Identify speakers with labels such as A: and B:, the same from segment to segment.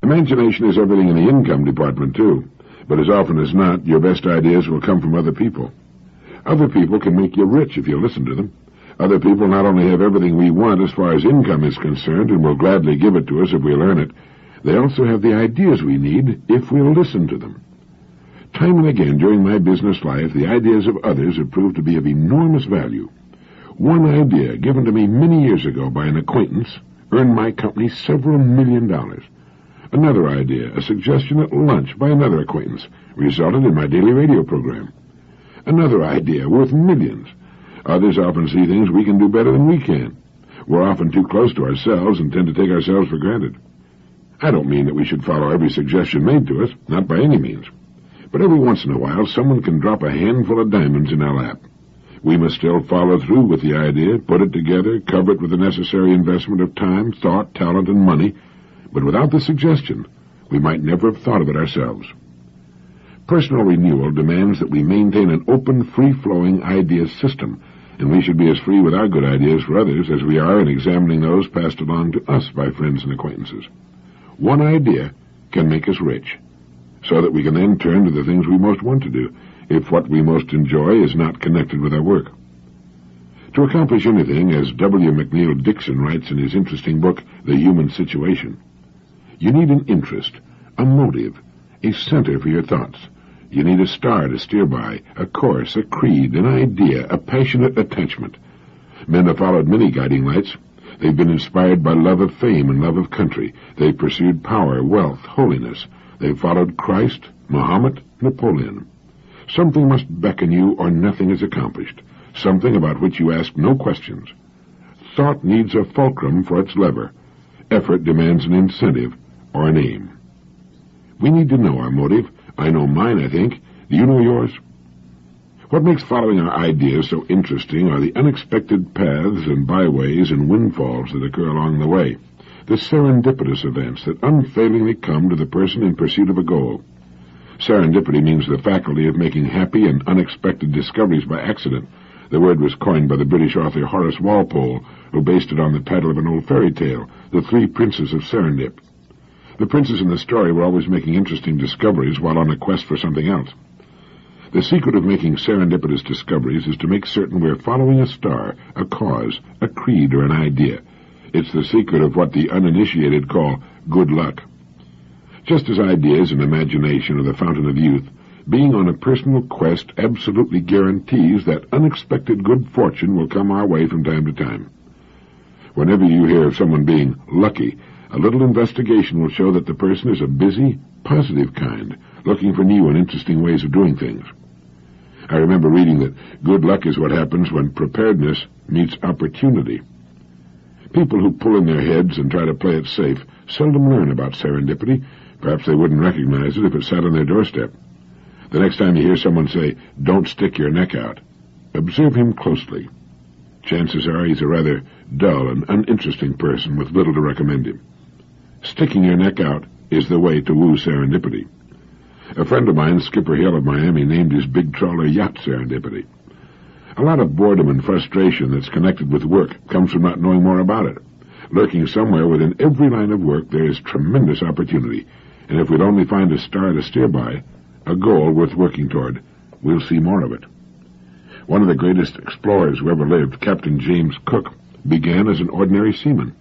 A: Imagination is everything in the income department, too. But as often as not, your best ideas will come from other people. Other people can make you rich if you listen to them. Other people not only have everything we want as far as income is concerned and will gladly give it to us if we'll earn it, they also have the ideas we need if we'll listen to them. Time and again during my business life, the ideas of others have proved to be of enormous value. One idea given to me many years ago by an acquaintance earned my company several $1 million. Another idea, a suggestion at lunch by another acquaintance, resulted in my daily radio program. Another idea worth millions. Others often see things we can do better than we can. We're often too close to ourselves and tend to take ourselves for granted. I don't mean that we should follow every suggestion made to us, not by any means. But every once in a while, someone can drop a handful of diamonds in our lap. We must still follow through with the idea, put it together, cover it with the necessary investment of time, thought, talent, and money. But without the suggestion, we might never have thought of it ourselves. Personal renewal demands that we maintain an open, free-flowing idea system, and we should be as free with our good ideas for others as we are in examining those passed along to us by friends and acquaintances. One idea can make us rich, so that we can then turn to the things we most want to do, if what we most enjoy is not connected with our work. To accomplish anything, as W. McNeill Dixon writes in his interesting book, The Human Situation, you need an interest, a motive, a center for your thoughts. You need a star to steer by, a course, a creed, an idea, a passionate attachment. Men have followed many guiding lights. They've been inspired by love of fame and love of country. They've pursued power, wealth, holiness. They've followed Christ, Muhammad, Napoleon. Something must beckon you or nothing is accomplished, something about which you ask no questions. Thought needs a fulcrum for its lever. Effort demands an incentive or an aim. We need to know our motive. I know mine, I think. Do you know yours? What makes following our ideas so interesting are the unexpected paths and byways and windfalls that occur along the way, the serendipitous events that unfailingly come to the person in pursuit of a goal. Serendipity means the faculty of making happy and unexpected discoveries by accident. The word was coined by the British author Horace Walpole, who based it on the title of an old fairy tale, The Three Princes of Serendip. The princes in the story were always making interesting discoveries while on a quest for something else. The secret of making serendipitous discoveries is to make certain we're following a star, a cause, a creed, or an idea. It's the secret of what the uninitiated call good luck. Just as ideas and imagination are the fountain of youth, being on a personal quest absolutely guarantees that unexpected good fortune will come our way from time to time. Whenever you hear of someone being lucky, a little investigation will show that the person is a busy, positive kind, looking for new and interesting ways of doing things. I remember reading that good luck is what happens when preparedness meets opportunity. People who pull in their heads and try to play it safe seldom learn about serendipity. Perhaps they wouldn't recognize it if it sat on their doorstep. The next time you hear someone say, "Don't stick your neck out," observe him closely. Chances are he's a rather dull and uninteresting person with little to recommend him. Sticking your neck out is the way to woo serendipity. A friend of mine, Skipper Hill of Miami, named his big trawler yacht Serendipity. A lot of boredom and frustration that's connected with work comes from not knowing more about it. Lurking somewhere within every line of work, there is tremendous opportunity, and if we'd only find a star to steer by, a goal worth working toward, we'll see more of it. One of the greatest explorers who ever lived, Captain James Cook, began as an ordinary seaman.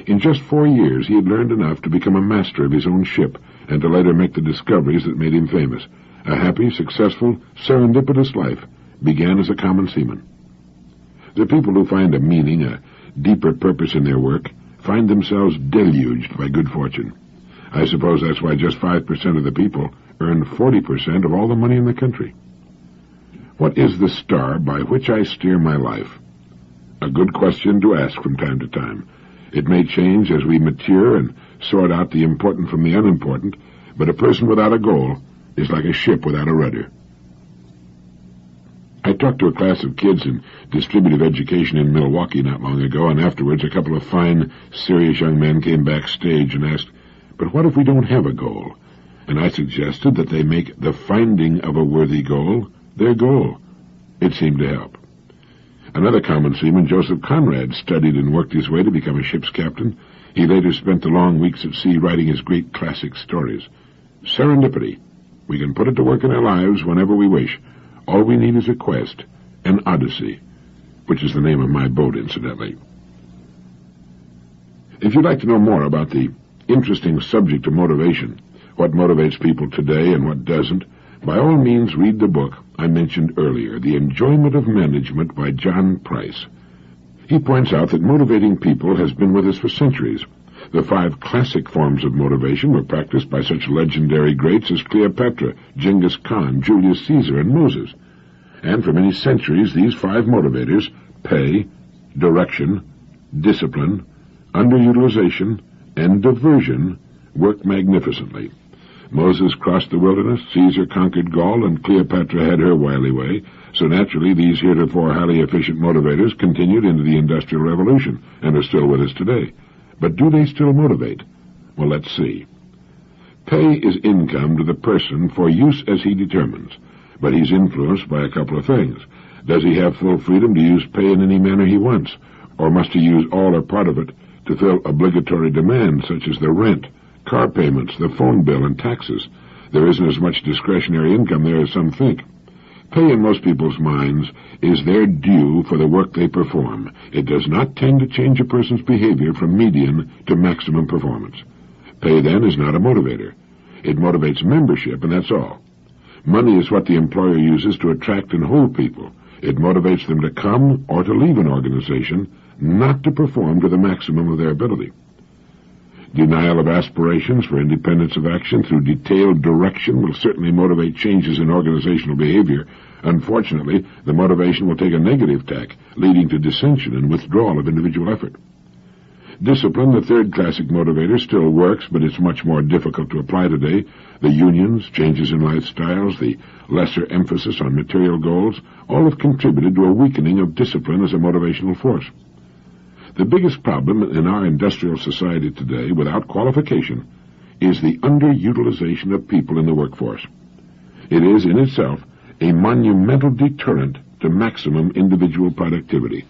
A: In just 4 years, he had learned enough to become a master of his own ship and to later make the discoveries that made him famous. A happy, successful, serendipitous life began as a common seaman. The people who find a meaning, a deeper purpose in their work, find themselves deluged by good fortune. I suppose that's why just 5% of the people earn 40% of all the money in the country. What is the star by which I steer my life? A good question to ask from time to time. It may change as we mature and sort out the important from the unimportant, but a person without a goal is like a ship without a rudder. I talked to a class of kids in distributive education in Milwaukee not long ago, and afterwards a couple of fine, serious young men came backstage and asked, "But what if we don't have a goal?" And I suggested that they make the finding of a worthy goal their goal. It seemed to help. Another common seaman, Joseph Conrad, studied and worked his way to become a ship's captain. He later spent the long weeks at sea writing his great classic stories. Serendipity. We can put it to work in our lives whenever we wish. All we need is a quest, an odyssey, which is the name of my boat, incidentally. If you'd like to know more about the interesting subject of motivation, what motivates people today and what doesn't, by all means read the book I mentioned earlier, The Enjoyment of Management by John Price. He points out that motivating people has been with us for centuries. The 5 classic forms of motivation were practiced by such legendary greats as Cleopatra, Genghis Khan, Julius Caesar, and Moses. And for many centuries, these 5 motivators, pay, direction, discipline, underutilization, and diversion, worked magnificently. Moses crossed the wilderness, Caesar conquered Gaul, and Cleopatra had her wily way, so naturally these heretofore highly efficient motivators continued into the Industrial Revolution and are still with us today. But do they still motivate? Well, let's see. Pay is income to the person for use as he determines, but he's influenced by a couple of things. Does he have full freedom to use pay in any manner he wants, or must he use all or part of it to fill obligatory demands such as the rent, car payments, the phone bill, and taxes? There isn't as much discretionary income there as some think. Pay in most people's minds is their due for the work they perform. It does not tend to change a person's behavior from median to maximum performance. Pay, then, is not a motivator. It motivates membership, and that's all. Money is what the employer uses to attract and hold people. It motivates them to come or to leave an organization, not to perform to the maximum of their ability. Denial of aspirations for independence of action through detailed direction will certainly motivate changes in organizational behavior. Unfortunately, the motivation will take a negative tack, leading to dissension and withdrawal of individual effort. Discipline, the 3rd classic motivator, still works, but it's much more difficult to apply today. The unions, changes in lifestyles, the lesser emphasis on material goals, all have contributed to a weakening of discipline as a motivational force. The biggest problem in our industrial society today, without qualification, is the underutilization of people in the workforce. It is, in itself, a monumental deterrent to maximum individual productivity.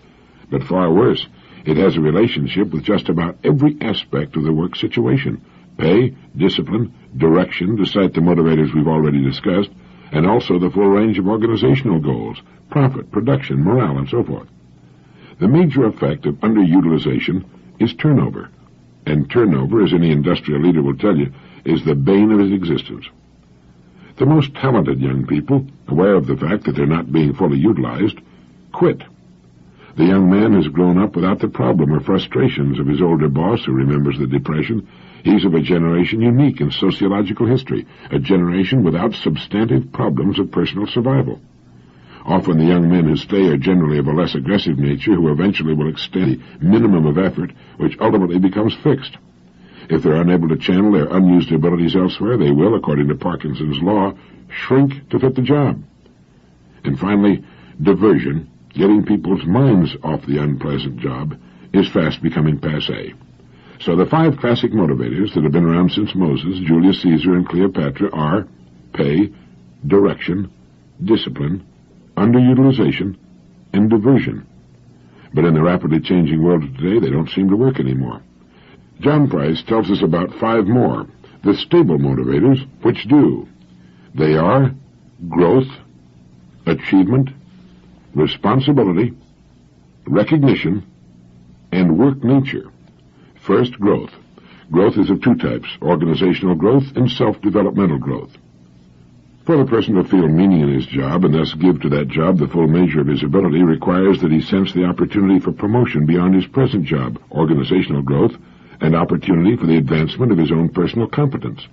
A: But far worse, it has a relationship with just about every aspect of the work situation: pay, discipline, direction, to cite the motivators we've already discussed, and also the full range of organizational goals, profit, production, morale, and so forth. The major effect of underutilization is turnover, and turnover, as any industrial leader will tell you, is the bane of his existence. The most talented young people, aware of the fact that they're not being fully utilized, quit. The young man has grown up without the problem or frustrations of his older boss who remembers the Depression. He's of a generation unique in sociological history, a generation without substantive problems of personal survival. Often the young men who stay are generally of a less aggressive nature, who eventually will extend the minimum of effort, which ultimately becomes fixed. If they're unable to channel their unused abilities elsewhere, they will, according to Parkinson's law, shrink to fit the job. And finally, diversion, getting people's minds off the unpleasant job, is fast becoming passé. So the 5 classic motivators that have been around since Moses, Julius Caesar, and Cleopatra are pay, direction, discipline, underutilization, and diversion. But in the rapidly changing world of today, they don't seem to work anymore. John Price tells us about 5 more, the stable motivators, which do. They are growth, achievement, responsibility, recognition, and work nature. First, growth. Growth is of 2 types, organizational growth and self-developmental growth. For the person to feel meaning in his job and thus give to that job the full measure of his ability requires that he sense the opportunity for promotion beyond his present job, organizational growth, and opportunity for the advancement of his own personal competence.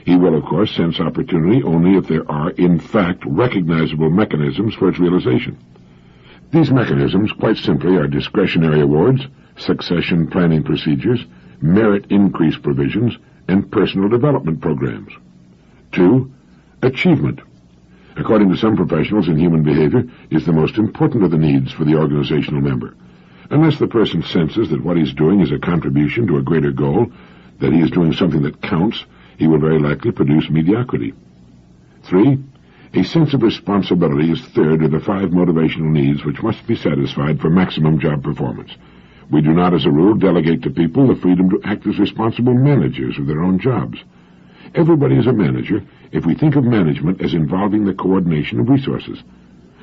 A: He will, of course, sense opportunity only if there are, in fact, recognizable mechanisms for its realization. These mechanisms, quite simply, are discretionary awards, succession planning procedures, merit increase provisions, and personal development programs. 2. Achievement, according to some professionals in human behavior, is the most important of the needs for the organizational member. Unless the person senses that what he's doing is a contribution to a greater goal, that he is doing something that counts, he will very likely produce mediocrity. 3. A sense of responsibility is third of the 5 motivational needs which must be satisfied for maximum job performance. We do not, as a rule, delegate to people the freedom to act as responsible managers of their own jobs. Everybody is a manager if we think of management as involving the coordination of resources.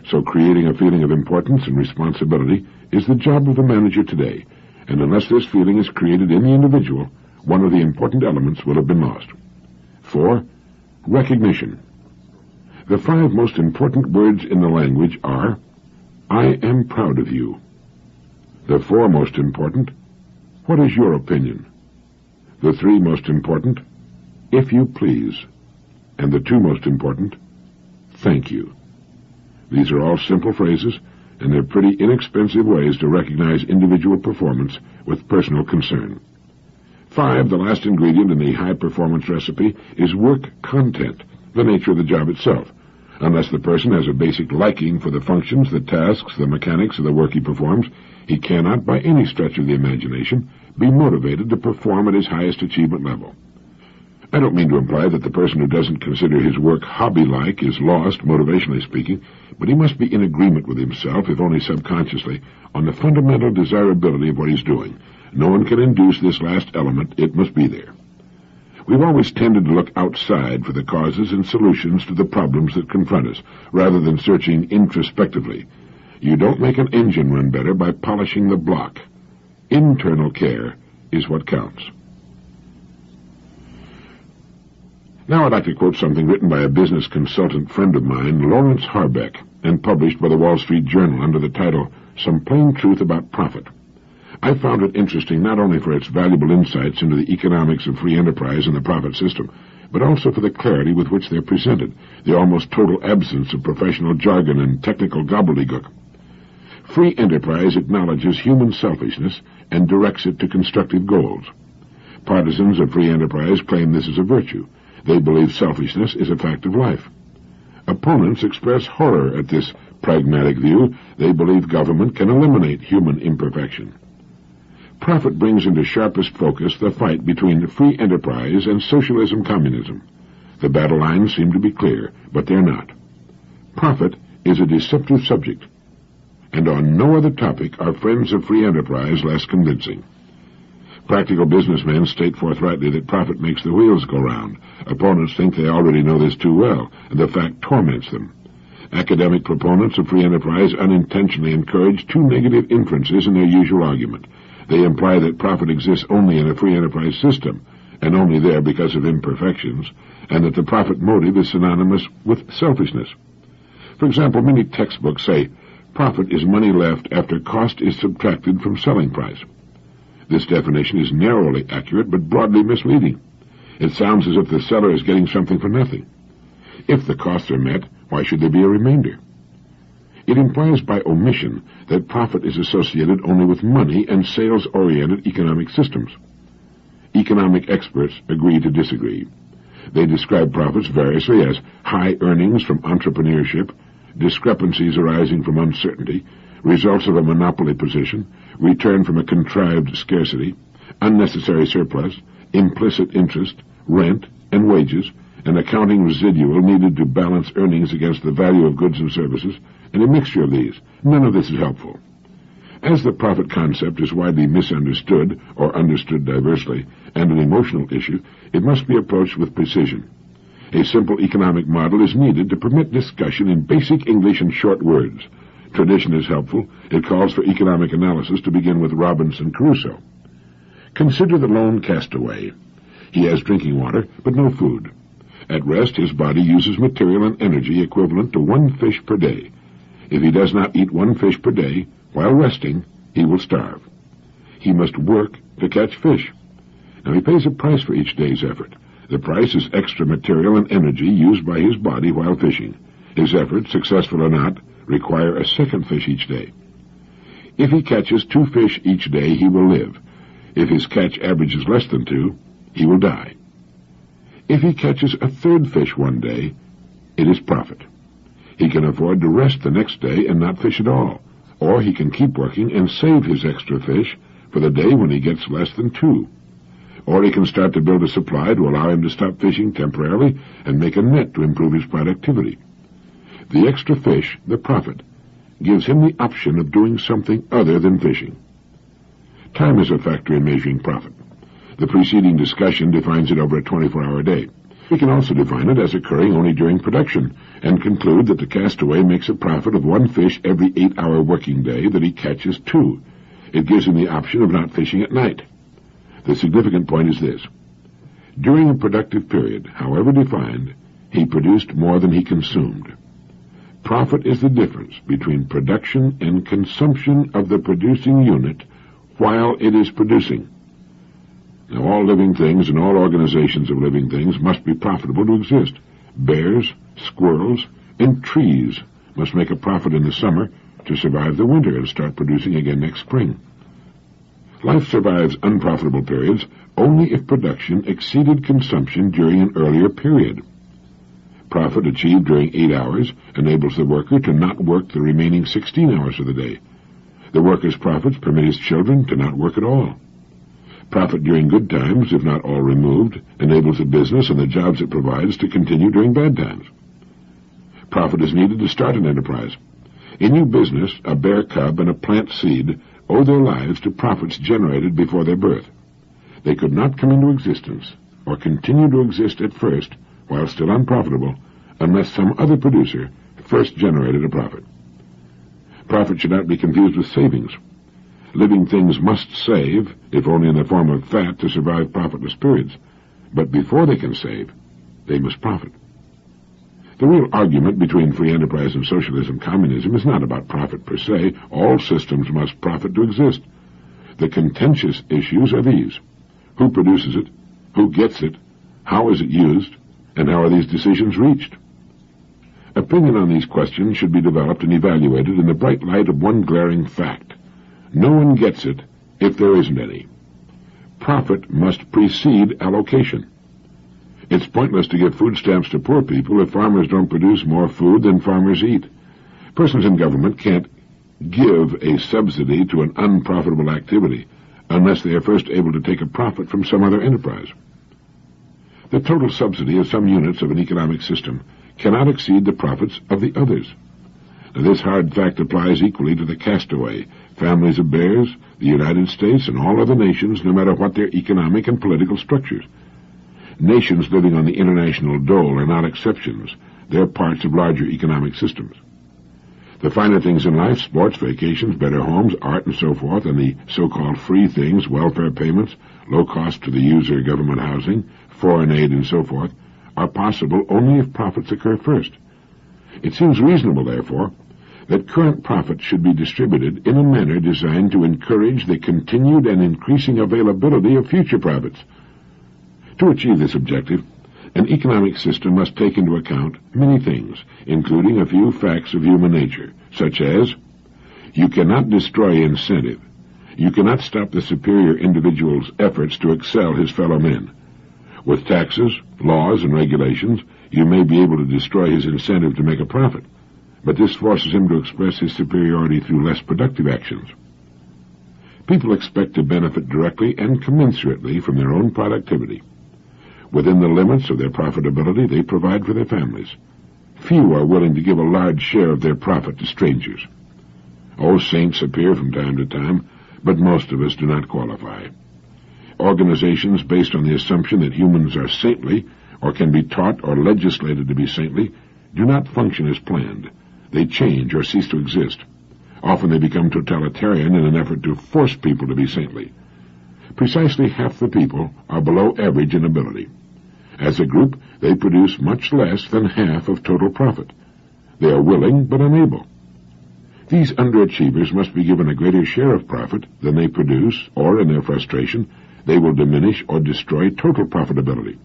A: So creating a feeling of importance and responsibility is the job of the manager today, and unless this feeling is created in the individual, one of the important elements will have been lost. 4. Recognition. The 5 most important words in the language are, I am proud of you. The 4 most important, what is your opinion? The 3 most important, if you please. And the 2 most important, thank you. These are all simple phrases, and they're pretty inexpensive ways to recognize individual performance with personal concern. 5, the last ingredient in the high-performance recipe, is work content, the nature of the job itself. Unless the person has a basic liking for the functions, the tasks, the mechanics of the work he performs, he cannot, by any stretch of the imagination, be motivated to perform at his highest achievement level. I don't mean to imply that the person who doesn't consider his work hobby-like is lost, motivationally speaking, but he must be in agreement with himself, if only subconsciously, on the fundamental desirability of what he's doing. No one can induce this last element. It must be there. We've always tended to look outside for the causes and solutions to the problems that confront us, rather than searching introspectively. You don't make an engine run better by polishing the block. Internal care is what counts. Now I'd like to quote something written by a business consultant friend of mine, Lawrence Harbeck, and published by the Wall Street Journal under the title, Some Plain Truth About Profit. I found it interesting not only for its valuable insights into the economics of free enterprise and the profit system, but also for the clarity with which they're presented, the almost total absence of professional jargon and technical gobbledygook. Free enterprise acknowledges human selfishness and directs it to constructive goals. Partisans of free enterprise claim this is a virtue. They believe selfishness is a fact of life. Opponents express horror at this pragmatic view. They believe government can eliminate human imperfection. Profit brings into sharpest focus the fight between free enterprise and socialism-communism. The battle lines seem to be clear, but they're not. Profit is a deceptive subject, and on no other topic are friends of free enterprise less convincing. Practical businessmen state forthrightly that profit makes the wheels go round. Opponents think they already know this too well, and the fact torments them. Academic proponents of free enterprise unintentionally encourage 2 negative inferences in their usual argument. They imply that profit exists only in a free enterprise system, and only there because of imperfections, and that the profit motive is synonymous with selfishness. For example, many textbooks say, profit is money left after cost is subtracted from selling price. This definition is narrowly accurate but broadly misleading. It sounds as if the seller is getting something for nothing. If the costs are met, why should there be a remainder? It implies by omission that profit is associated only with money and sales-oriented economic systems. Economic experts agree to disagree. They describe profits variously as high earnings from entrepreneurship, discrepancies arising from uncertainty, results of a monopoly position, return from a contrived scarcity, unnecessary surplus, implicit interest, rent, and wages, an accounting residual needed to balance earnings against the value of goods and services, and a mixture of these. None of this is helpful. As the profit concept is widely misunderstood or understood diversely, and an emotional issue, it must be approached with precision. A simple economic model is needed to permit discussion in basic English and short words. Tradition is helpful. It calls for economic analysis to begin with Robinson Crusoe. Consider the lone castaway. He has drinking water, but no food. At rest, his body uses material and energy equivalent to 1 fish per day. If he does not eat 1 fish per day, while resting, he will starve. He must work to catch fish. Now he pays a price for each day's effort. The price is extra material and energy used by his body while fishing. His efforts, successful or not, require a second fish each day. If he catches 2 fish each day, he will live. If his catch averages less than 2, he will die. If he catches a 3rd fish one day, it is profit. He can afford to rest the next day and not fish at all, or he can keep working and save his extra fish for the day when he gets less than 2. Or he can start to build a supply to allow him to stop fishing temporarily and make a net to improve his productivity. The extra fish, the profit, gives him the option of doing something other than fishing. Time is a factor in measuring profit. The preceding discussion defines it over a 24-hour day. We can also define it as occurring only during production, and conclude that the castaway makes a profit of 1 fish every 8-hour working day that he catches 2. It gives him the option of not fishing at night. The significant point is this. During a productive period, however defined, he produced more than he consumed. Profit is the difference between production and consumption of the producing unit while it is producing. Now, all living things and all organizations of living things must be profitable to exist. Bears, squirrels, and trees must make a profit in the summer to survive the winter and start producing again next spring. Life survives unprofitable periods only if production exceeded consumption during an earlier period. Profit achieved during 8 hours enables the worker to not work the remaining 16 hours of the day. The worker's profits permit his children to not work at all. Profit during good times, if not all removed, enables the business and the jobs it provides to continue during bad times. Profit is needed to start an enterprise. In new business, a bear cub and a plant seed owe their lives to profits generated before their birth. They could not come into existence or continue to exist at first, while still unprofitable, unless some other producer first generated a profit. Profit should not be confused with savings. Living things must save, if only in the form of fat, to survive profitless periods. But before they can save, they must profit. The real argument between free enterprise and socialism-communism is not about profit per se. All systems must profit to exist. The contentious issues are these. Who produces it? Who gets it? How is it used? And how are these decisions reached? Opinion on these questions should be developed and evaluated in the bright light of one glaring fact. No one gets it if there isn't any. Profit must precede allocation. It's pointless to give food stamps to poor people if farmers don't produce more food than farmers eat. Persons in government can't give a subsidy to an unprofitable activity unless they are first able to take a profit from some other enterprise. The total subsidy of some units of an economic system cannot exceed the profits of the others. Now, this hard fact applies equally to the castaway, families of bears, the United States, and all other nations, no matter what their economic and political structures. Nations living on the international dole are not exceptions. They're parts of larger economic systems. The finer things in life, sports, vacations, better homes, art, and so forth, and the so-called free things, welfare payments, low cost to the user government housing, foreign aid, and so forth, are possible only if profits occur first. It seems reasonable, therefore, that current profits should be distributed in a manner designed to encourage the continued and increasing availability of future profits. To achieve this objective, an economic system must take into account many things, including a few facts of human nature, such as, you cannot destroy incentive. You cannot stop the superior individual's efforts to excel his fellow men. With taxes, laws, and regulations, you may be able to destroy his incentive to make a profit, but this forces him to express his superiority through less productive actions. People expect to benefit directly and commensurately from their own productivity. Within the limits of their profitability, they provide for their families. Few are willing to give a large share of their profit to strangers. Saints appear from time to time, but most of us do not qualify. Organizations based on the assumption that humans are saintly, or can be taught or legislated to be saintly, do not function as planned. They change or cease to exist. Often they become totalitarian in an effort to force people to be saintly. Precisely half the people are below average in ability. As a group, they produce much less than half of total profit. They are willing but unable. These underachievers must be given a greater share of profit than they produce, or in their frustration, they will diminish or destroy total profitability.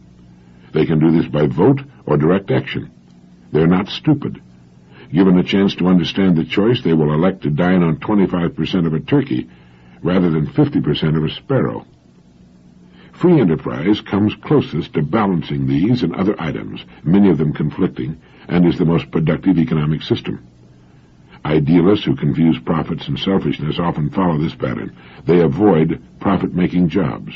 A: They can do this by vote or direct action. They're not stupid. Given a chance to understand the choice, they will elect to dine on 25% of a turkey rather than 50% of a sparrow. Free enterprise comes closest to balancing these and other items, many of them conflicting, and is the most productive economic system. Idealists who confuse profits and selfishness often follow this pattern. They avoid profit-making jobs,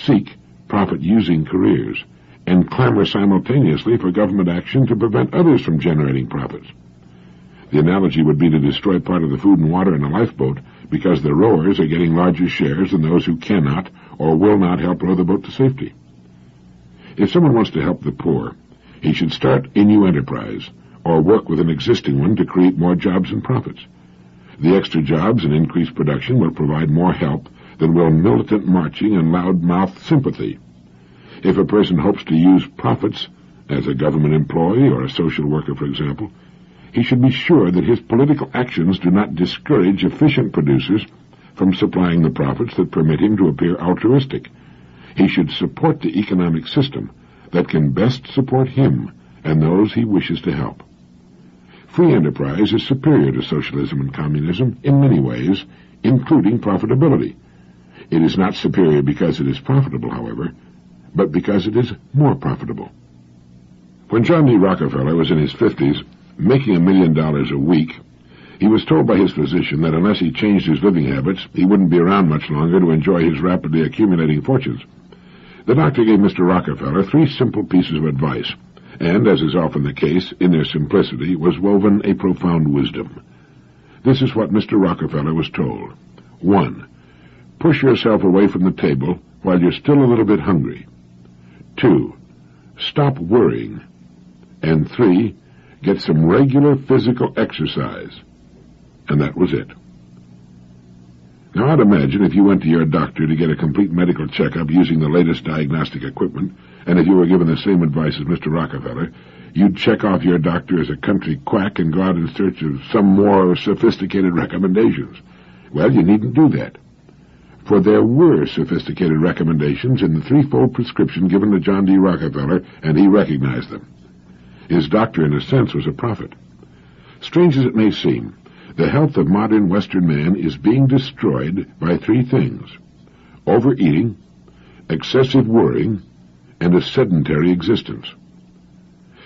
A: seek profit-using careers, and clamor simultaneously for government action to prevent others from generating profits. The analogy would be to destroy part of the food and water in a lifeboat because the rowers are getting larger shares than those who cannot or will not help row the boat to safety. If someone wants to help the poor, he should start a new enterprise or work with an existing one to create more jobs and profits. The extra jobs and increased production will provide more help than will militant marching and loud-mouthed sympathy. If a person hopes to use profits as a government employee or a social worker, for example, he should be sure that his political actions do not discourage efficient producers from supplying the profits that permit him to appear altruistic. He should support the economic system that can best support him and those he wishes to help. Free enterprise is superior to socialism and communism in many ways, including profitability. It is not superior because it is profitable, however, but because it is more profitable. When John D. Rockefeller was in his 50s, making $1 million a week, he was told by his physician that unless he changed his living habits, he wouldn't be around much longer to enjoy his rapidly accumulating fortunes. The doctor gave Mr. Rockefeller 3 simple pieces of advice, and, as is often the case, in their simplicity was woven a profound wisdom. This is what Mr. Rockefeller was told. 1. Push yourself away from the table while you're still a little bit hungry. 2. Stop worrying. And 3. Get some regular physical exercise. And that was it. Now, I'd imagine if you went to your doctor to get a complete medical checkup using the latest diagnostic equipment, and if you were given the same advice as Mr. Rockefeller, you'd check off your doctor as a country quack and go out in search of some more sophisticated recommendations. Well, you needn't do that. For there were sophisticated recommendations in the 3-fold prescription given to John D. Rockefeller, and he recognized them. His doctor, in a sense, was a prophet. Strange as it may seem, the health of modern Western man is being destroyed by 3 things: overeating, excessive worrying, and a sedentary existence.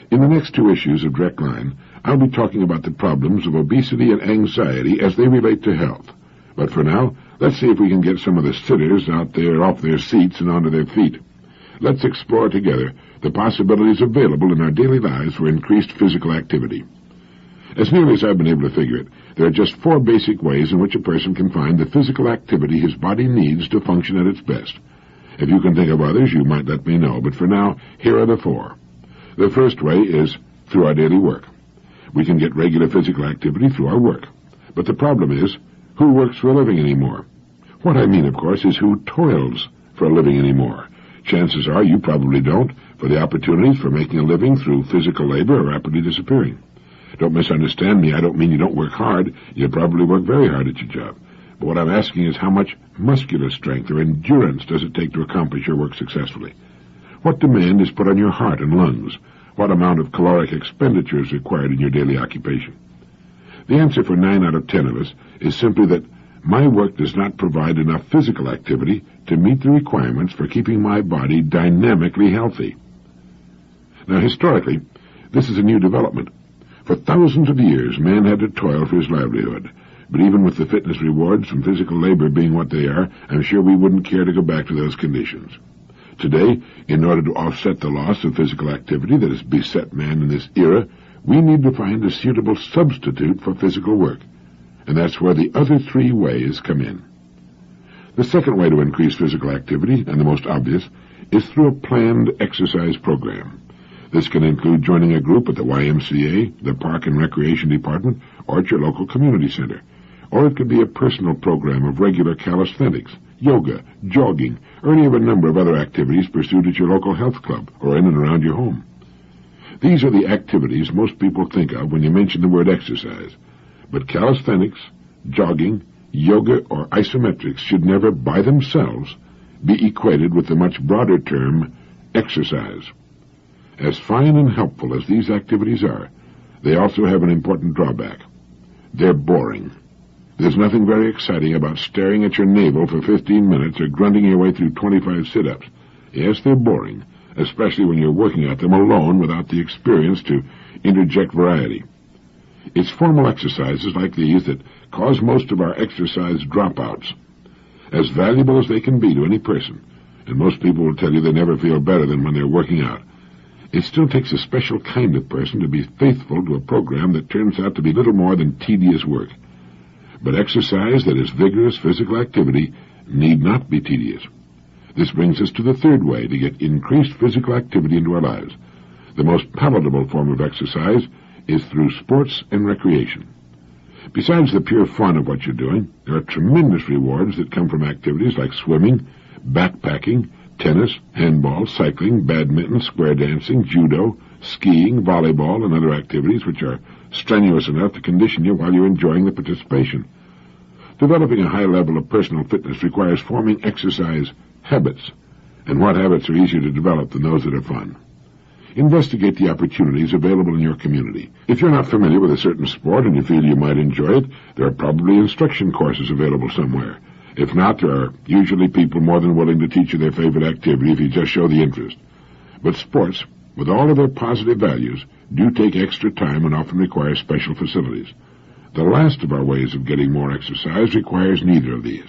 A: In the next 2 issues of Direct Line, I'll be talking about the problems of obesity and anxiety as they relate to health. But for now, let's see if we can get some of the sitters out there off their seats and onto their feet. Let's explore together the possibilities available in our daily lives for increased physical activity. As nearly as I've been able to figure it, there are just 4 basic ways in which a person can find the physical activity his body needs to function at its best. If you can think of others, you might let me know, but for now, here are the 4. The first way is through our daily work. We can get regular physical activity through our work. But the problem is, who works for a living anymore? What I mean, of course, is who toils for a living anymore. Chances are you probably don't, for the opportunities for making a living through physical labor are rapidly disappearing. Don't misunderstand me. I don't mean you don't work hard. You probably work very hard at your job. But what I'm asking is how much muscular strength or endurance does it take to accomplish your work successfully? What demand is put on your heart and lungs? What amount of caloric expenditure is required in your daily occupation? The answer for 9 out of 10 of us is simply that my work does not provide enough physical activity to meet the requirements for keeping my body dynamically healthy. Now, historically, this is a new development. For thousands of years, man had to toil for his livelihood. But even with the fitness rewards from physical labor being what they are, I'm sure we wouldn't care to go back to those conditions. Today, in order to offset the loss of physical activity that has beset man in this era, we need to find a suitable substitute for physical work. And that's where the other 3 ways come in. The second way to increase physical activity, and the most obvious, is through a planned exercise program. This can include joining a group at the YMCA, the Park and Recreation Department, or at your local community center. Or it could be a personal program of regular calisthenics, yoga, jogging, or any of a number of other activities pursued at your local health club or in and around your home. These are the activities most people think of when you mention the word exercise. But calisthenics, jogging, yoga, or isometrics should never, by themselves, be equated with the much broader term, exercise. As fine and helpful as these activities are, they also have an important drawback. They're boring. There's nothing very exciting about staring at your navel for 15 minutes or grunting your way through 25 sit-ups. Yes, they're boring, especially when you're working at them alone without the experience to interject variety. It's formal exercises like these that cause most of our exercise dropouts. As valuable as they can be to any person, and most people will tell you they never feel better than when they're working out, it still takes a special kind of person to be faithful to a program that turns out to be little more than tedious work. But exercise that is vigorous physical activity need not be tedious. This brings us to the third way to get increased physical activity into our lives. The most palatable form of exercise is through sports and recreation. Besides the pure fun of what you're doing, there are tremendous rewards that come from activities like swimming, backpacking, tennis, handball, cycling, badminton, square dancing, judo, skiing, volleyball, and other activities which are strenuous enough to condition you while you're enjoying the participation. Developing a high level of personal fitness requires forming exercise habits, and what habits are easier to develop than those that are fun? Investigate the opportunities available in your community. If you're not familiar with a certain sport and you feel you might enjoy it, there are probably instruction courses available somewhere. If not, there are usually people more than willing to teach you their favorite activity if you just show the interest. But sports, with all of their positive values, do take extra time and often require special facilities. The last of our ways of getting more exercise requires neither of these.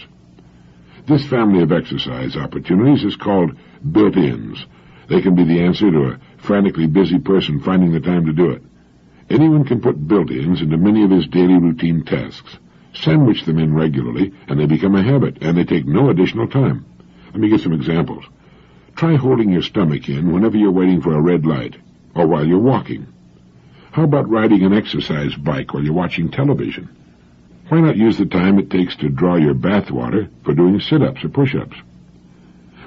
A: This family of exercise opportunities is called built-ins. They can be the answer to a frantically busy person finding the time to do it. Anyone can put built-ins into many of his daily routine tasks. Sandwich them in regularly, and they become a habit, and they take no additional time. Let me give some examples. Try holding your stomach in whenever you're waiting for a red light, or while you're walking. How about riding an exercise bike while you're watching television? Why not use the time it takes to draw your bath water for doing sit-ups or push-ups?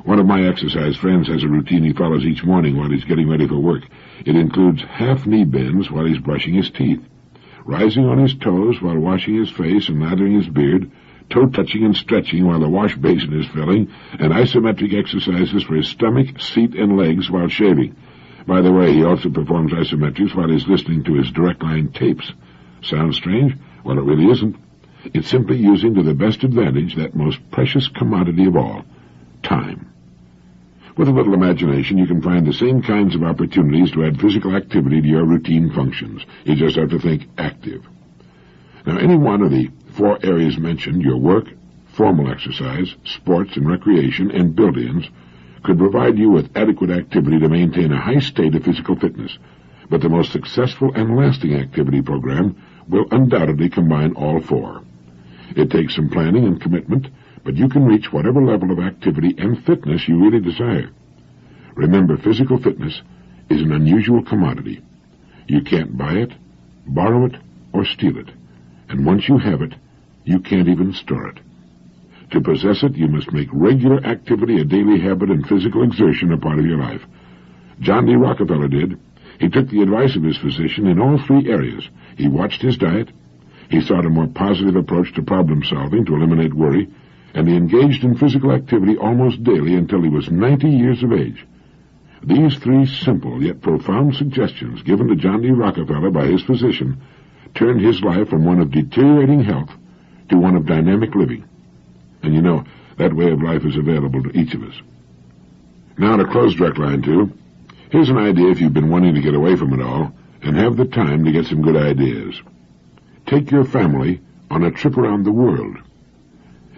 A: One of my exercise friends has a routine he follows each morning while he's getting ready for work. It includes half knee bends while he's brushing his teeth, rising on his toes while washing his face and lathering his beard, toe-touching and stretching while the wash basin is filling, and isometric exercises for his stomach, seat, and legs while shaving. By the way, he also performs isometrics while he's listening to his direct line tapes. Sounds strange? Well, it really isn't. It's simply using to the best advantage that most precious commodity of all, time. With a little imagination, you can find the same kinds of opportunities to add physical activity to your routine functions. You just have to think active. Now, any one of the four areas mentioned, your work, formal exercise, sports and recreation, and built-ins, could provide you with adequate activity to maintain a high state of physical fitness. But the most successful and lasting activity program will undoubtedly combine all four. It takes some planning and commitment, but you can reach whatever level of activity and fitness you really desire. Remember, physical fitness is an unusual commodity. You can't buy it, borrow it, or steal it. And once you have it, you can't even store it. To possess it, you must make regular activity a daily habit and physical exertion a part of your life. John D. Rockefeller did. He took the advice of his physician in all three areas. He watched his diet, he sought a more positive approach to problem solving to eliminate worry, and he engaged in physical activity almost daily until he was 90 years of age. These three simple yet profound suggestions given to John D. Rockefeller by his physician turned his life from one of deteriorating health to one of dynamic living. And you know, that way of life is available to each of us. Now to close Direct Line 2, here's an idea if you've been wanting to get away from it all and have the time to get some good ideas. Take your family on a trip around the world.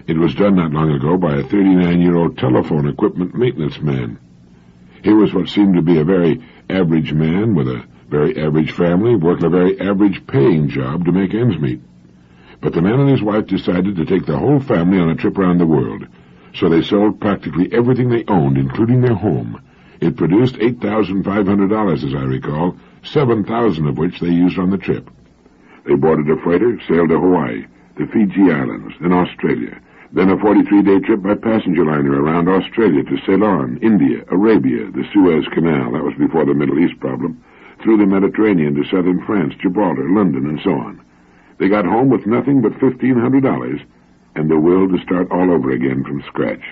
A: It was done not long ago by a 39-year-old telephone equipment maintenance man. Here was what seemed to be a very average man with a very average family working a very average paying job to make ends meet. But the man and his wife decided to take the whole family on a trip around the world, so they sold practically everything they owned, including their home. It produced $8,500, as I recall, $7,000 of which they used on the trip. They boarded a freighter, sailed to Hawaii, the Fiji Islands, then Australia, then a 43-day trip by passenger liner around Australia to Ceylon, India, Arabia, the Suez Canal, that was before the Middle East problem, through the Mediterranean to southern France, Gibraltar, London, and so on. They got home with nothing but $1,500 and the will to start all over again from scratch.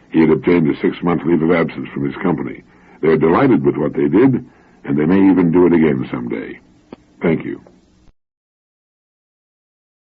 A: He had obtained a 6-month leave of absence from his company. They are delighted with what they did, and they may even do it again someday. Thank you.